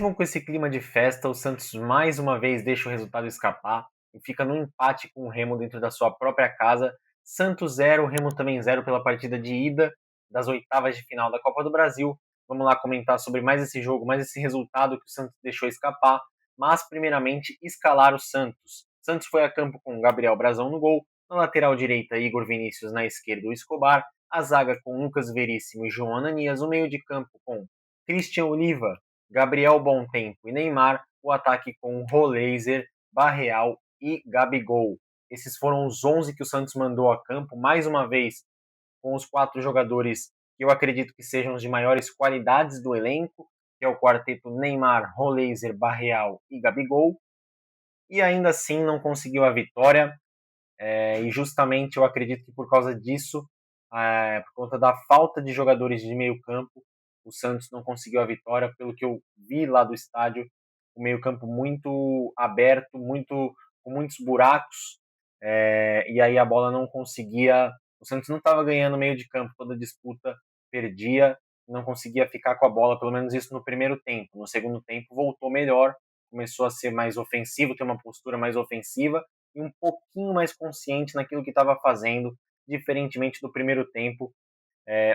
Mesmo com esse clima de festa, o Santos mais uma vez deixa o resultado escapar e fica no empate com o Remo dentro da sua própria casa. Santos 0, Remo também 0 pela partida de ida das oitavas de final da Copa do Brasil. Vamos lá comentar sobre mais esse jogo, mais esse resultado que o Santos deixou escapar. Mas, primeiramente, escalar o Santos. Santos foi a campo com Gabriel Brazão no gol, na lateral direita, Igor Vinícius, na esquerda, o Escobar, a zaga com Lucas Veríssimo e João Ananias, o meio de campo com Christian Oliva, Gabriel Bontempo e Neymar, o ataque com Roleiser, Barreal e Gabigol. Esses foram os 11 que o Santos mandou a campo, mais uma vez com os 4 jogadores que eu acredito que sejam os de maiores qualidades do elenco, que é o quarteto Neymar, Roleiser, Barreal e Gabigol, e ainda assim não conseguiu a vitória, e justamente eu acredito que por causa disso, por conta da falta de jogadores de meio campo, o Santos não conseguiu a vitória, pelo que eu vi lá do estádio, o meio campo muito aberto, com muitos buracos, e aí a bola não conseguia, o Santos não estava ganhando meio de campo, toda disputa perdia, não conseguia ficar com a bola, pelo menos isso no primeiro tempo. No segundo tempo voltou melhor, começou a ser mais ofensivo, ter uma postura mais ofensiva, e um pouquinho mais consciente naquilo que estava fazendo, diferentemente do primeiro tempo,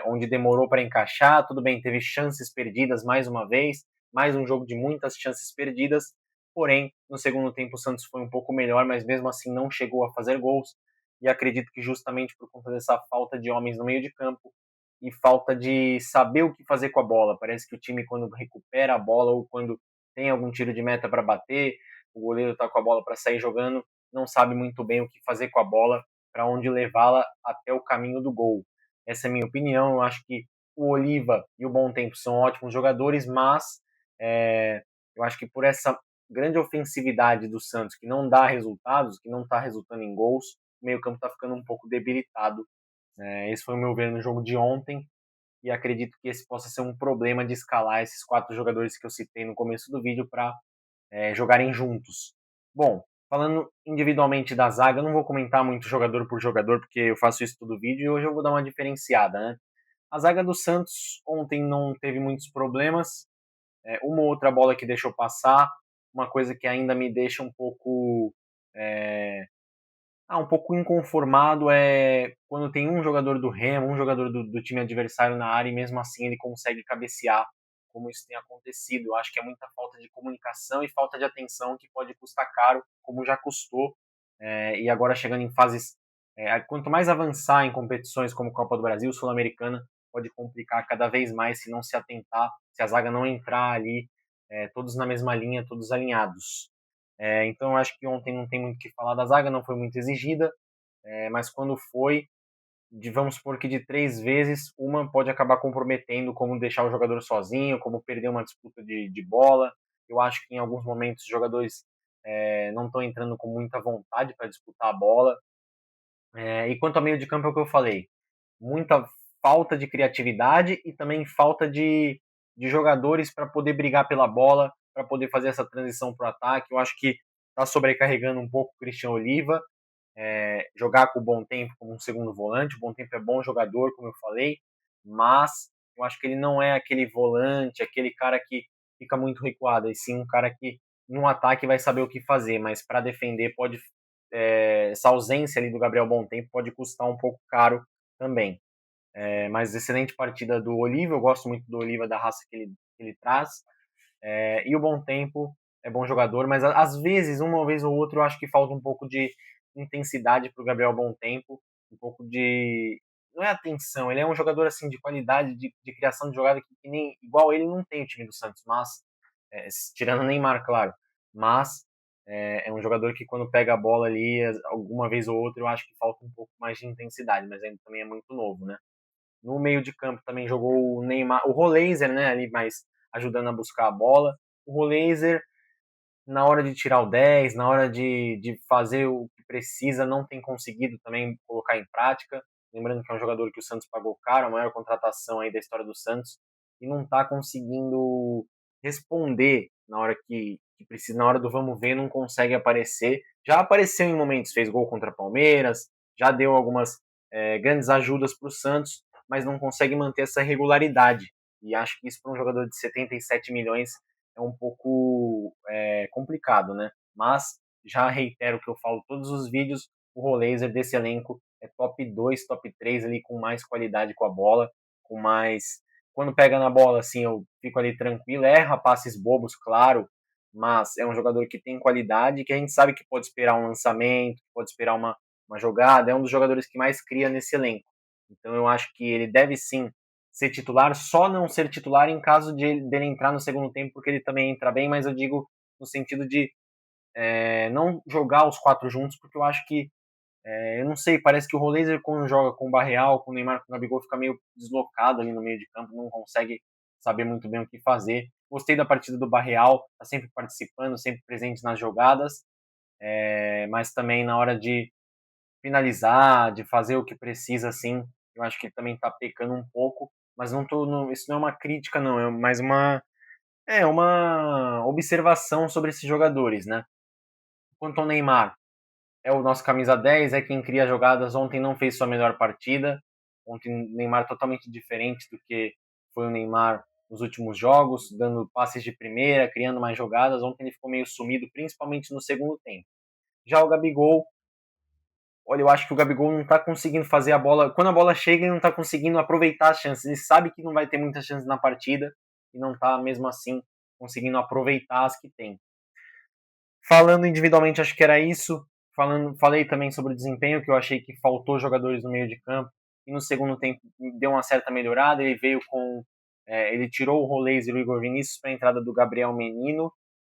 onde demorou para encaixar. Tudo bem, teve chances perdidas mais uma vez, mais um jogo de muitas chances perdidas, porém, no segundo tempo o Santos foi um pouco melhor, mas mesmo assim não chegou a fazer gols, e acredito que justamente por conta dessa falta de homens no meio de campo, e falta de saber o que fazer com a bola. Parece que o time, quando recupera a bola ou quando tem algum tiro de meta para bater, o goleiro está com a bola para sair jogando, não sabe muito bem o que fazer com a bola, para onde levá-la até o caminho do gol. Essa é a minha opinião. Eu acho que o Oliva e o Bontempo são ótimos jogadores, mas eu acho que por essa grande ofensividade do Santos, que não dá resultados, que não está resultando em gols, o meio-campo está ficando um pouco debilitado. Esse foi o meu ver no jogo de ontem, e acredito que esse possa ser um problema de escalar esses 4 jogadores que eu citei no começo do vídeo para jogarem juntos. Bom, falando individualmente da zaga, eu não vou comentar muito jogador por jogador, porque eu faço isso todo vídeo, e hoje eu vou dar uma diferenciada, né? A zaga do Santos ontem não teve muitos problemas, uma ou outra bola que deixou passar, uma coisa que ainda me deixa um pouco inconformado é quando tem um jogador do Remo, um jogador do time adversário na área, e mesmo assim ele consegue cabecear, como isso tem acontecido. Eu acho que é muita falta de comunicação e falta de atenção que pode custar caro, como já custou, e agora chegando em fases, quanto mais avançar em competições como Copa do Brasil, Sul-Americana, pode complicar cada vez mais se não se atentar, se a zaga não entrar ali, todos na mesma linha, todos alinhados. Então eu acho que ontem não tem muito o que falar da zaga, não foi muito exigida, mas quando foi, vamos supor que de 3 vezes, uma pode acabar comprometendo, como deixar o jogador sozinho, como perder uma disputa de bola. Eu acho que em alguns momentos os jogadores não estão entrando com muita vontade para disputar a bola. E quanto ao meio de campo, é o que eu falei, muita falta de criatividade e também falta de jogadores para poder brigar pela bola, para poder fazer essa transição para o ataque. Eu acho que está sobrecarregando um pouco o Christian Oliva, jogar com o Bontempo como um segundo volante. O Bontempo é bom jogador, como eu falei, mas eu acho que ele não é aquele volante, aquele cara que fica muito recuado, e sim um cara que no ataque vai saber o que fazer, mas para defender pode, essa ausência ali do Gabriel Bontempo pode custar um pouco caro também. Mas excelente partida do Oliva, eu gosto muito do Oliva, da raça que ele traz, e o Bontempo é bom jogador, mas às vezes, uma vez ou outra, eu acho que falta um pouco de intensidade para o Gabriel Bontempo, um pouco de, não é atenção, ele é um jogador assim de qualidade, de criação de jogada que nem igual ele não tem o time do Santos, mas tirando o Neymar, claro, mas é um jogador que quando pega a bola ali, alguma vez ou outra, eu acho que falta um pouco mais de intensidade, mas ele também é muito novo, né? No meio de campo também jogou o Neymar, o Roleiser, né, ali mais ajudando a buscar a bola. O Roleiser, na hora de tirar o 10, na hora de fazer o que precisa, não tem conseguido também colocar em prática. Lembrando que é um jogador que o Santos pagou caro, a maior contratação aí da história do Santos, e não está conseguindo responder na hora que precisa, na hora do vamos ver, não consegue aparecer. Já apareceu em momentos, fez gol contra Palmeiras, já deu algumas grandes ajudas para o Santos, mas não consegue manter essa regularidade. E acho que isso para um jogador de 77 milhões é um pouco complicado, né? Mas já reitero o que eu falo todos os vídeos, o Rolaser desse elenco é top 2, top 3 ali com mais qualidade com a bola, com mais quando pega na bola assim, eu fico ali tranquilo, erra passes bobos, claro, mas é um jogador que tem qualidade, que a gente sabe que pode esperar um lançamento, pode esperar uma jogada, é um dos jogadores que mais cria nesse elenco. Então eu acho que ele deve sim ser titular, só não ser titular em caso dele entrar no segundo tempo, porque ele também entra bem, mas eu digo no sentido de não jogar os quatro juntos, porque eu acho que, eu não sei, parece que o Rolaser quando joga com o Barreal, com o Neymar, com o Gabigol, fica meio deslocado ali no meio de campo, não consegue saber muito bem o que fazer. Gostei da partida do Barreal, tá sempre participando, sempre presente nas jogadas, mas também na hora de finalizar, de fazer o que precisa, assim, eu acho que ele também tá pecando um pouco, mas não tô, isso não é uma crítica, não, é mais uma observação sobre esses jogadores, né? Quanto ao Neymar, é o nosso camisa 10, é quem cria jogadas. Ontem não fez sua melhor partida. Ontem o Neymar totalmente diferente do que foi o Neymar nos últimos jogos, dando passes de primeira, criando mais jogadas. Ontem ele ficou meio sumido, principalmente no segundo tempo. Já o Gabigol, olha, eu acho que o Gabigol não tá conseguindo fazer a bola. Quando a bola chega, ele não tá conseguindo aproveitar as chances. Ele sabe que não vai ter muitas chances na partida e não tá, mesmo assim, conseguindo aproveitar as que tem. Falando individualmente, acho que era isso. Falei também sobre o desempenho, que eu achei que faltou jogadores no meio de campo. E no segundo tempo deu uma certa melhorada. Ele veio com. Ele tirou o Rolês e o Igor Vinícius para a entrada do Gabriel Menino.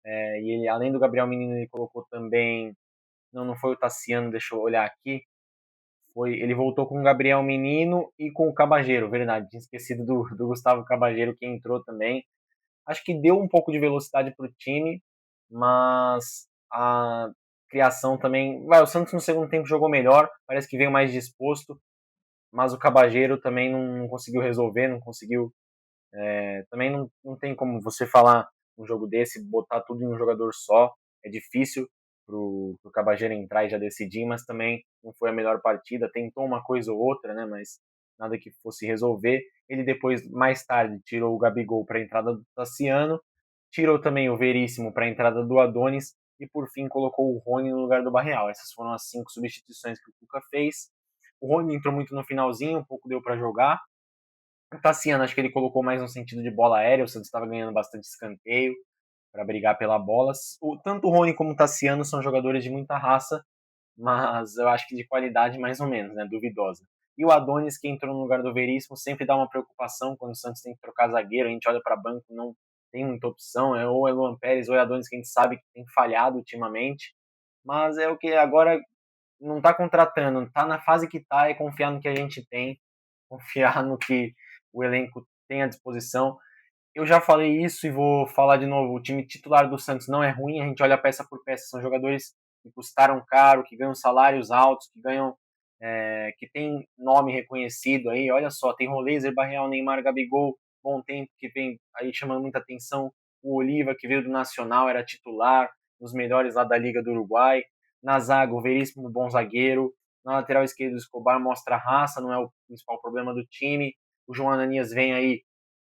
E ele, além do Gabriel Menino, ele colocou também. Não foi o Tassiano, deixa eu olhar aqui. Ele voltou com o Gabriel Menino e com o Cabageiro, verdade. Tinha esquecido do Gustavo Cabageiro, que entrou também. Acho que deu um pouco de velocidade para o time, mas a criação também. O Santos no segundo tempo jogou melhor, parece que veio mais disposto, mas o Cabageiro também não conseguiu resolver, não conseguiu. Também não tem como você falar um jogo desse, botar tudo em um jogador só. É difícil pro Cabageiro entrar e já decidir, mas também não foi a melhor partida. Tentou uma coisa ou outra, né? Mas nada que fosse resolver. Ele depois, mais tarde, tirou o Gabigol para a entrada do Tassiano, tirou também o Veríssimo para a entrada do Adonis e por fim colocou o Rony no lugar do Barreal. Essas foram as 5 substituições que o Cuca fez. O Rony entrou muito no finalzinho, um pouco deu para jogar. O Tassiano, acho que ele colocou mais no sentido de bola aérea, o Santos estava ganhando bastante escanteio para brigar pela bola. Tanto o Rony como o Tassiano são jogadores de muita raça, mas eu acho que de qualidade mais ou menos, né, duvidosa. E o Adonis, que entrou no lugar do Veríssimo, sempre dá uma preocupação quando o Santos tem que trocar zagueiro, a gente olha para banco, não tem muita opção, ou é Luan Pérez ou é Adonis, que a gente sabe que tem falhado ultimamente, mas é o que agora não está contratando, está na fase que está, é confiar no que a gente tem, confiar no que o elenco tem à disposição. Eu já falei isso e vou falar de novo. O time titular do Santos não é ruim, a gente olha peça por peça. São jogadores que custaram caro, que ganham salários altos, que ganham. Que tem nome reconhecido aí. Olha só, tem Rolézer, Barreal, Neymar, Gabigol, bom tempo, que vem aí chamando muita atenção. O Oliva, que veio do Nacional, era titular, dos melhores lá da Liga do Uruguai. Na zaga, o Veríssimo, bom zagueiro. Na lateral esquerda, o Escobar mostra raça, não é o principal problema do time. O João Ananias vem aí,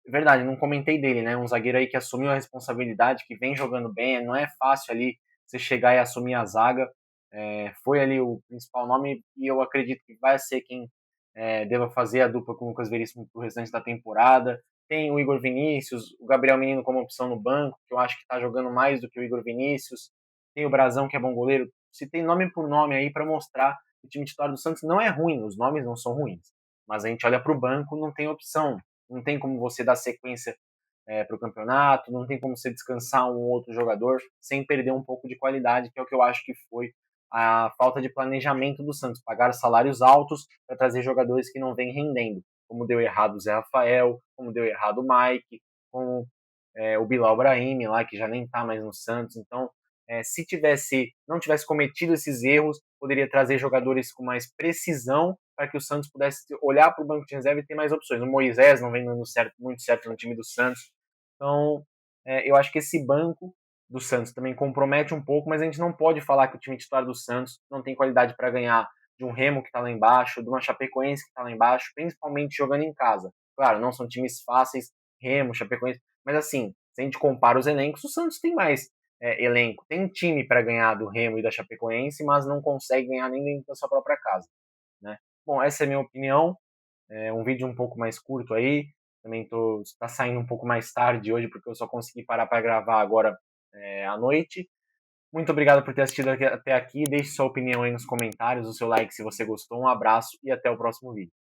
verdade, não comentei dele, né? Um zagueiro aí que assumiu a responsabilidade, que vem jogando bem, não é fácil ali você chegar e assumir a zaga. Foi ali o principal nome e eu acredito que vai ser quem deva fazer a dupla com o Lucas Veríssimo pro restante da temporada. Tem o Igor Vinícius, o Gabriel Menino como opção no banco, que eu acho que está jogando mais do que o Igor Vinícius. Tem o Brazão, que é bom goleiro. Se tem nome por nome aí para mostrar que o time titular do Santos não é ruim, os nomes não são ruins. Mas a gente olha para o banco, não tem opção. Não tem como você dar sequência para o campeonato, não tem como você descansar um outro jogador sem perder um pouco de qualidade, que é o que eu acho que foi a falta de planejamento do Santos, pagar salários altos para trazer jogadores que não vêm rendendo, como deu errado o Zé Rafael, como deu errado o Mike, como o Bilal Brahim lá, que já nem está mais no Santos. Então, se não tivesse cometido esses erros, poderia trazer jogadores com mais precisão para que o Santos pudesse olhar para o banco de reserva e ter mais opções. O Moisés não vem dando muito certo no time do Santos. Então, eu acho que esse banco do Santos também compromete um pouco, mas a gente não pode falar que o time titular do Santos não tem qualidade para ganhar de um Remo que está lá embaixo, de uma Chapecoense que está lá embaixo, principalmente jogando em casa. Claro, não são times fáceis, Remo, Chapecoense, mas assim, Se a gente compara os elencos, o Santos tem mais elenco, tem um time para ganhar do Remo e da Chapecoense, mas não consegue ganhar nem dentro da sua própria casa, né? Bom, essa é a minha opinião. É um vídeo um pouco mais curto aí. Também tá saindo um pouco mais tarde hoje, porque eu só consegui parar para gravar agora à noite. Muito obrigado por ter assistido até aqui. Deixe sua opinião aí nos comentários, o seu like se você gostou. Um abraço e até o próximo vídeo.